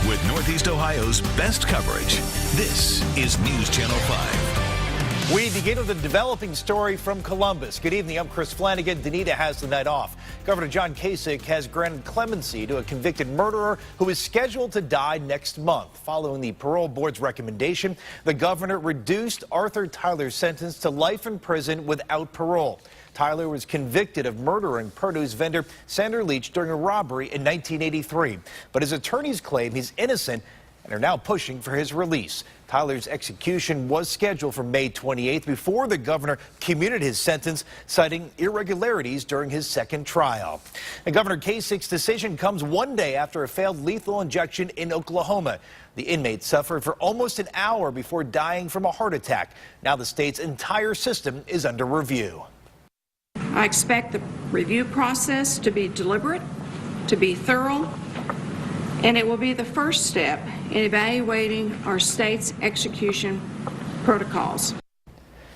with Northeast Ohio's best coverage. This is News Channel 5. We begin with a developing story from Columbus. Good evening, I'm Chris Flanagan. Danita has the night off. Governor John Kasich has granted clemency to a convicted murderer who is scheduled to die next month. Following the parole board's recommendation, the governor reduced Arthur Tyler's sentence to life in prison without parole. Tyler was convicted of murdering produce vendor Sandra Leach during a robbery in 1983. But his attorneys claim he's innocent and are now pushing for his release. Tyler's execution was scheduled for May 28th before the governor commuted his sentence, citing irregularities during his second trial. And Governor Kasich's decision comes one day after a failed lethal injection in Oklahoma. The inmate suffered for almost an hour before dying from a heart attack. Now the state's entire system is under review. I expect the review process to be deliberate, to be thorough, and it will be the first step in evaluating our state's execution protocols.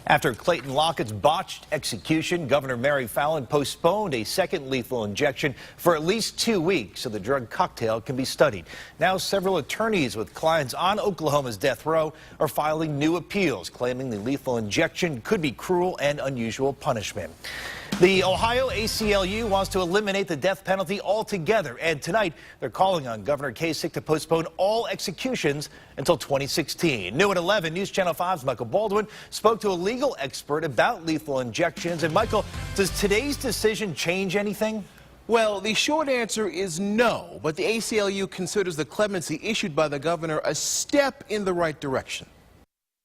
After Clayton Lockett's botched execution, Governor Mary Fallin postponed a second lethal injection for at least 2 weeks so the drug cocktail can be studied. Now several attorneys with clients on Oklahoma's death row are filing new appeals, claiming the lethal injection could be cruel and unusual punishment. The Ohio ACLU wants to eliminate the death penalty altogether, and tonight they're calling on Governor Kasich to postpone all executions until 2016. New at 11, News Channel 5's Michael Baldwin spoke to a legal expert about lethal injections. And Michael, does today's decision change anything? Well, the short answer is no, but the ACLU considers the clemency issued by the governor a step in the right direction.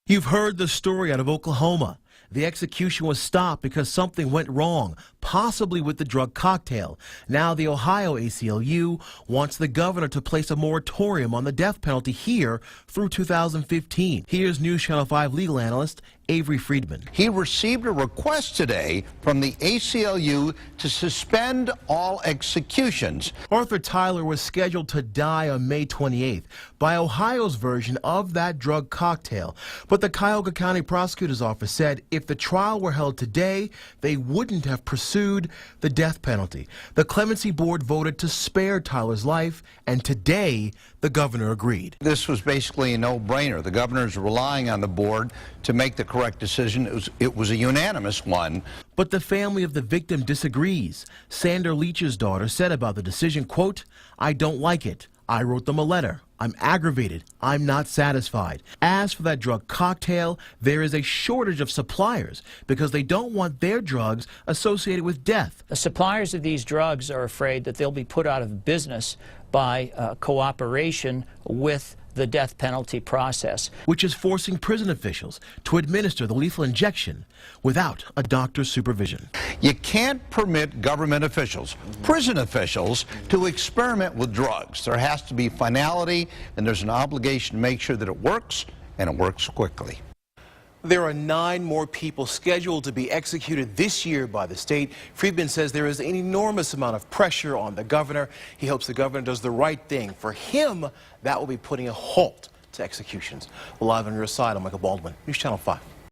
You've heard the story out of Oklahoma. The execution was stopped because something went wrong, possibly with the drug cocktail. Now the Ohio ACLU wants the governor to place a moratorium on the death penalty here through 2015. Here's News Channel 5 legal analyst Avery Friedman. He received a request today from the ACLU to suspend all executions. Arthur Tyler was scheduled to die on May 28th by Ohio's version of that drug cocktail. But the Cuyahoga County Prosecutor's Office said if the trial were held today, they wouldn't have pursued the death penalty. The clemency board voted to spare Tyler's life, and today the governor agreed. This was basically a no-brainer. The governor's relying on the board to make the correct decision. It was a unanimous one. But the family of the victim disagrees. Sandra Leach's daughter said about the decision, quote, "I don't like it. I wrote them a letter. I'm aggravated. I'm not satisfied." As for that drug cocktail, there is a shortage of suppliers because they don't want their drugs associated with death. The suppliers of these drugs are afraid that they'll be put out of business by cooperation with the death penalty process, which is forcing prison officials to administer the lethal injection without a doctor's supervision. You can't permit government officials, prison officials, to experiment with drugs. There has to be finality, and there's an obligation to make sure that it works, and it works quickly. There are 9 more people scheduled to be executed this year by the state. Friedman says there is an enormous amount of pressure on the governor. He hopes the governor does the right thing. For him, that will be putting a halt to executions. Well, live on your side, I'm Michael Baldwin, News Channel 5.